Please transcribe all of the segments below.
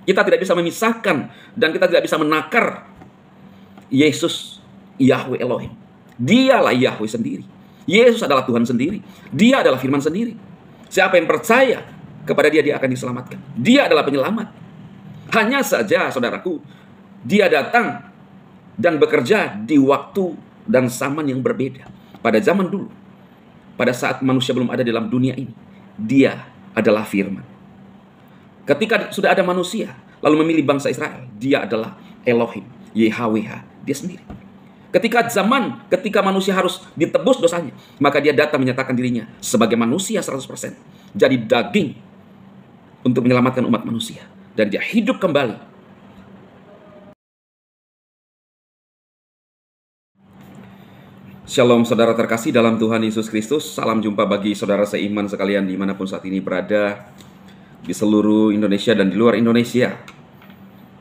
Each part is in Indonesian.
Kita tidak bisa memisahkan dan kita tidak bisa menakar Yesus Yahweh Elohim. Dialah Yahweh sendiri. Yesus adalah Tuhan sendiri. Dia adalah firman sendiri. Siapa yang percaya kepada dia, dia akan diselamatkan. Dia adalah penyelamat. Hanya saja, saudaraku, dia datang dan bekerja di waktu dan zaman yang berbeda. Pada zaman dulu, pada saat manusia belum ada dalam dunia ini, dia adalah firman. Ketika sudah ada manusia, lalu memilih bangsa Israel, dia adalah Elohim, YHWH, dia sendiri. Ketika manusia harus ditebus dosanya, maka dia datang menyatakan dirinya sebagai manusia 100%. Jadi daging untuk menyelamatkan umat manusia. Dan dia hidup kembali. Shalom saudara terkasih dalam Tuhan Yesus Kristus. Salam jumpa bagi saudara seiman sekalian dimanapun saat ini berada, di seluruh Indonesia dan di luar Indonesia.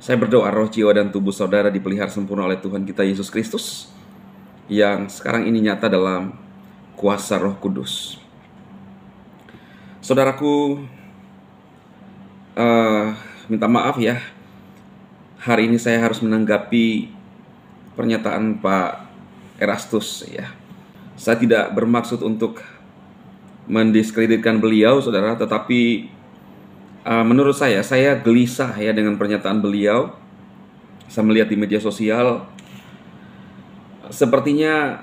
Saya berdoa roh, jiwa, dan tubuh saudara dipelihara sempurna oleh Tuhan kita Yesus Kristus, yang sekarang ini nyata dalam kuasa Roh Kudus. Saudaraku, minta maaf ya, hari ini saya harus menanggapi pernyataan Pak Erastus ya. Saya tidak bermaksud untuk mendiskreditkan beliau, saudara, tetapi menurut saya gelisah ya dengan pernyataan beliau. Saya melihat di media sosial, sepertinya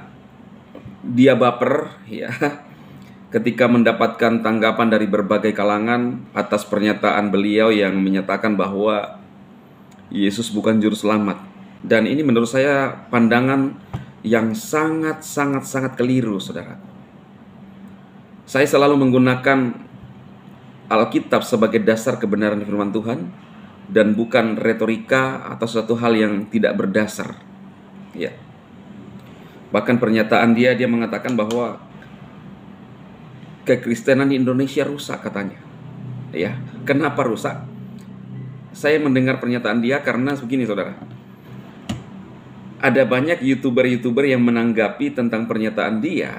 dia baper ya ketika mendapatkan tanggapan dari berbagai kalangan atas pernyataan beliau yang menyatakan bahwa Yesus bukan juru selamat. Dan ini menurut saya pandangan yang sangat keliru, saudara. Saya selalu menggunakan Alkitab sebagai dasar kebenaran firman Tuhan dan bukan retorika atau suatu hal yang tidak berdasar. Ya. Bahkan pernyataan dia mengatakan bahwa kekristenan di Indonesia rusak katanya. Ya, kenapa rusak? Saya mendengar pernyataan dia karena begini, saudara. Ada banyak YouTuber yang menanggapi tentang pernyataan dia,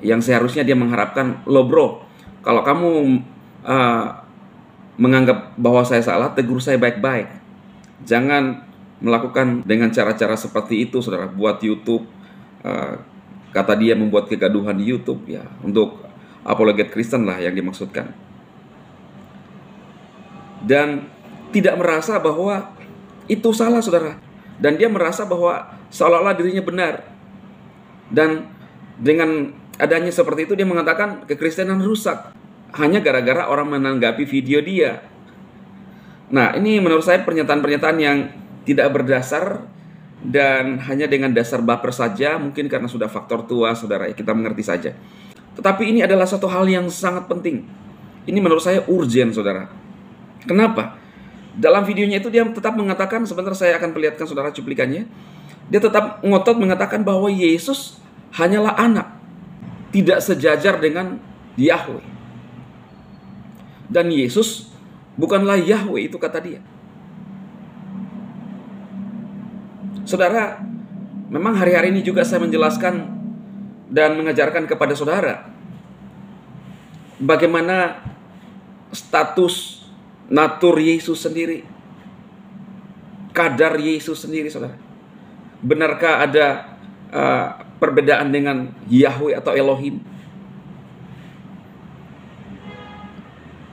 yang seharusnya dia mengharapkan, "Lo bro, kalau kamu menganggap bahwa saya salah, tegur saya baik-baik. Jangan melakukan dengan cara-cara seperti itu, saudara. Buat YouTube," kata dia, membuat kegaduhan di YouTube ya, untuk apologet Kristen lah yang dimaksudkan. Dan tidak merasa bahwa itu salah, saudara. Dan dia merasa bahwa seolah-olah dirinya benar. Dan dengan adanya seperti itu, dia mengatakan kekristenan rusak hanya gara-gara orang menanggapi video dia. Nah, ini menurut saya pernyataan-pernyataan yang tidak berdasar dan hanya dengan dasar baper saja, mungkin karena sudah faktor tua, saudara, kita mengerti saja. Tetapi ini adalah satu hal yang sangat penting. Ini menurut saya urgent, saudara. Kenapa? Dalam videonya itu dia tetap mengatakan, sebentar saya akan perlihatkan saudara cuplikannya. Dia tetap ngotot mengatakan bahwa Yesus hanyalah anak, tidak sejajar dengan Yahweh. Dan Yesus bukanlah Yahweh, itu kata dia. Saudara, memang hari-hari ini juga saya menjelaskan dan mengajarkan kepada saudara bagaimana status natur Yesus sendiri, kadar Yesus sendiri, saudara. Benarkah ada perbedaan dengan Yahweh atau Elohim?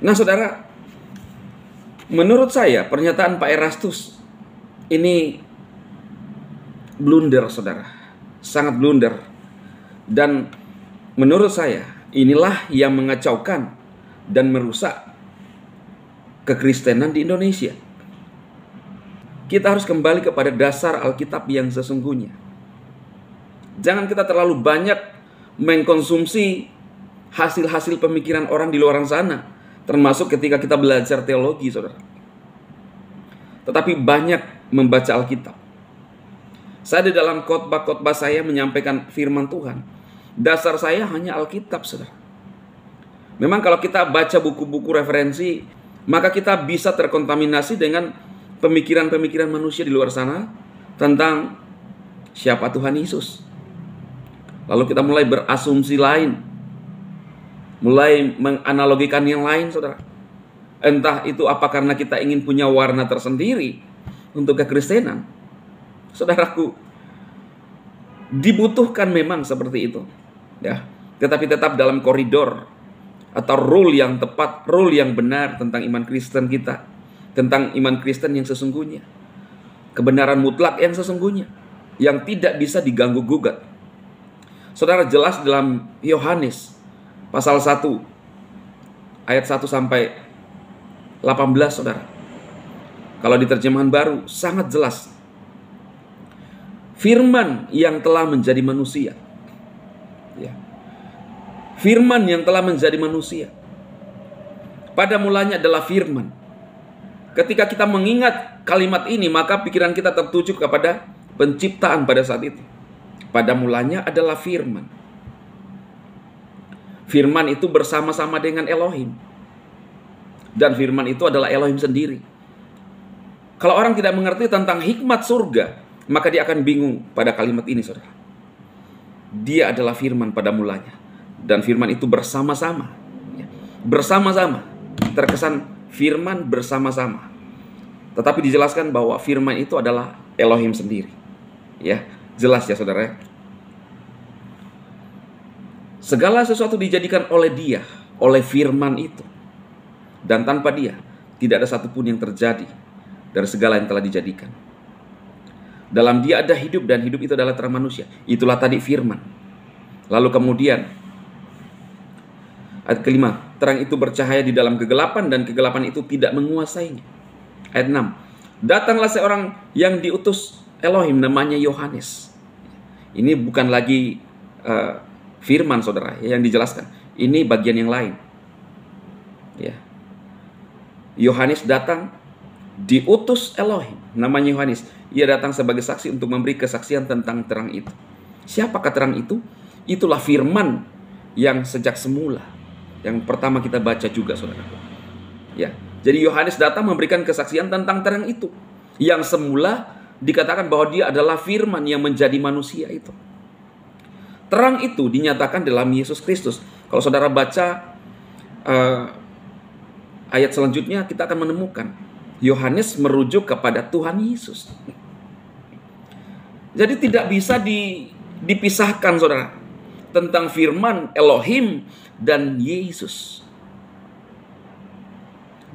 Nah, saudara, menurut saya pernyataan Pak Erastus ini blunder, saudara. Sangat blunder. Dan menurut saya inilah yang mengacaukan dan merusak kekristenan di Indonesia. Kita harus kembali kepada dasar Alkitab yang sesungguhnya. Jangan kita terlalu banyak mengkonsumsi hasil-hasil pemikiran orang di luar sana, termasuk ketika kita belajar teologi, saudara. Tetapi banyak membaca Alkitab. Saya di dalam khotbah-khotbah saya menyampaikan firman Tuhan. Dasar saya hanya Alkitab, saudara. Memang kalau kita baca buku-buku referensi, maka kita bisa terkontaminasi dengan pemikiran-pemikiran manusia di luar sana tentang siapa Tuhan Yesus. Lalu kita mulai berasumsi lain, mulai menganalogikan yang lain, saudara. Entah itu apa karena kita ingin punya warna tersendiri untuk kekristenan. Saudaraku, dibutuhkan memang seperti itu, ya. Tetapi tetap dalam koridor atau rule yang tepat, rule yang benar tentang iman Kristen kita, tentang iman Kristen yang sesungguhnya, kebenaran mutlak yang sesungguhnya, yang tidak bisa diganggu gugat. Saudara, jelas dalam Yohanes pasal 1 ayat 1 sampai 18, saudara. Kalau di terjemahan baru sangat jelas. Firman yang telah menjadi manusia. Ya. Firman yang telah menjadi manusia. Pada mulanya adalah firman. Ketika kita mengingat kalimat ini, maka pikiran kita tertuju kepada penciptaan pada saat itu. Pada mulanya adalah firman. Firman itu bersama-sama dengan Elohim. Dan firman itu adalah Elohim sendiri. Kalau orang tidak mengerti tentang hikmat surga, maka dia akan bingung pada kalimat ini, saudara. Dia adalah firman pada mulanya. Dan firman itu bersama-sama. Bersama-sama. Terkesan firman bersama-sama. Tetapi dijelaskan bahwa firman itu adalah Elohim sendiri. Ya, jelas ya, saudara. Segala sesuatu dijadikan oleh dia, oleh firman itu. Dan tanpa dia, tidak ada satupun yang terjadi dari segala yang telah dijadikan. Dalam dia ada hidup, dan hidup itu adalah terang manusia. Itulah tadi firman. Lalu kemudian, ayat kelima, terang itu bercahaya di dalam kegelapan, dan kegelapan itu tidak menguasainya. Ayat 6, datanglah seorang yang diutus Elohim, namanya Yohanes. Ini bukan lagi firman, saudara, yang dijelaskan. Ini bagian yang lain. Ya. Yohanes datang, diutus Elohim, namanya Yohanes. Ia datang sebagai saksi untuk memberi kesaksian tentang terang itu. Siapakah terang itu? Itulah firman yang sejak semula, yang pertama kita baca juga, saudara. Ya, jadi Yohanes datang memberikan kesaksian tentang terang itu, yang semula dikatakan bahwa dia adalah firman yang menjadi manusia itu. Terang itu dinyatakan dalam Yesus Kristus. Kalau saudara baca ayat selanjutnya, kita akan menemukan Yohanes merujuk kepada Tuhan Yesus. Jadi tidak bisa dipisahkan, saudara, tentang firman Elohim dan Yesus.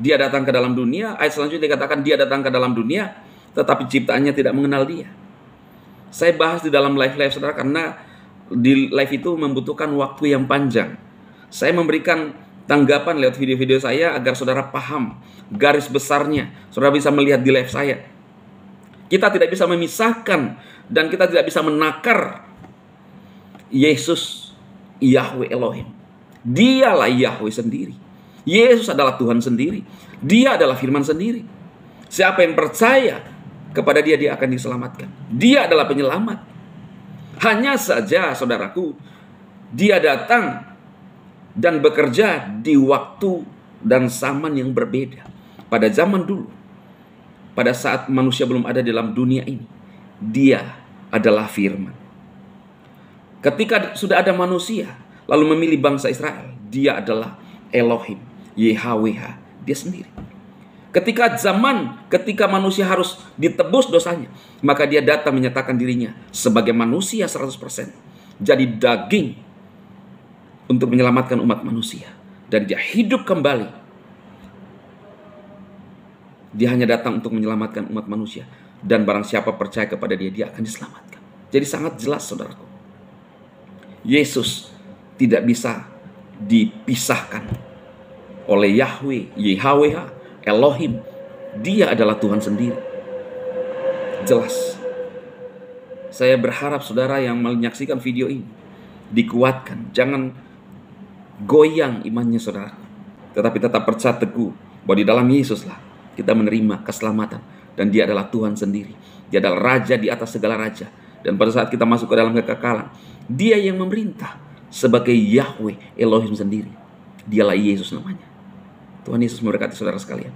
Dia datang ke dalam dunia. Ayat selanjutnya dikatakan dia datang ke dalam dunia, tetapi ciptaannya tidak mengenal dia. Saya bahas di dalam live saudara, karena di live itu membutuhkan waktu yang panjang. Saya memberikan tanggapan lewat video-video saya agar saudara paham garis besarnya. Saudara bisa melihat di live saya. Kita tidak bisa memisahkan dan kita tidak bisa menakar Yesus, Yahweh Elohim. Dialah Yahweh sendiri. Yesus adalah Tuhan sendiri. Dia adalah firman sendiri. Siapa yang percaya kepada dia, dia akan diselamatkan. Dia adalah penyelamat. Hanya saja, saudaraku, dia datang dan bekerja di waktu dan zaman yang berbeda. Pada zaman dulu, pada saat manusia belum ada dalam dunia ini, dia adalah firman. Ketika sudah ada manusia, lalu memilih bangsa Israel, dia adalah Elohim, YHWH, dia sendiri. Ketika manusia harus ditebus dosanya, maka dia datang menyatakan dirinya sebagai manusia 100%. Jadi daging untuk menyelamatkan umat manusia. Dan dia hidup kembali. Dia hanya datang untuk menyelamatkan umat manusia. Dan barang siapa percaya kepada dia, dia akan diselamatkan. Jadi sangat jelas, saudaraku. Yesus tidak bisa dipisahkan oleh Yahweh, YHWH, Elohim. Dia adalah Tuhan sendiri. Jelas. Saya berharap saudara yang menyaksikan video ini dikuatkan. Jangan goyang imannya saudara, tetapi tetap percaya teguh bahwa di dalam Yesuslah kita menerima keselamatan. Dan dia adalah Tuhan sendiri. Dia adalah Raja di atas segala raja. Dan pada saat kita masuk ke dalam kekekalan, dia yang memerintah sebagai Yahweh Elohim sendiri. Dialah Yesus namanya. Tuhan Yesus memberkati saudara sekalian.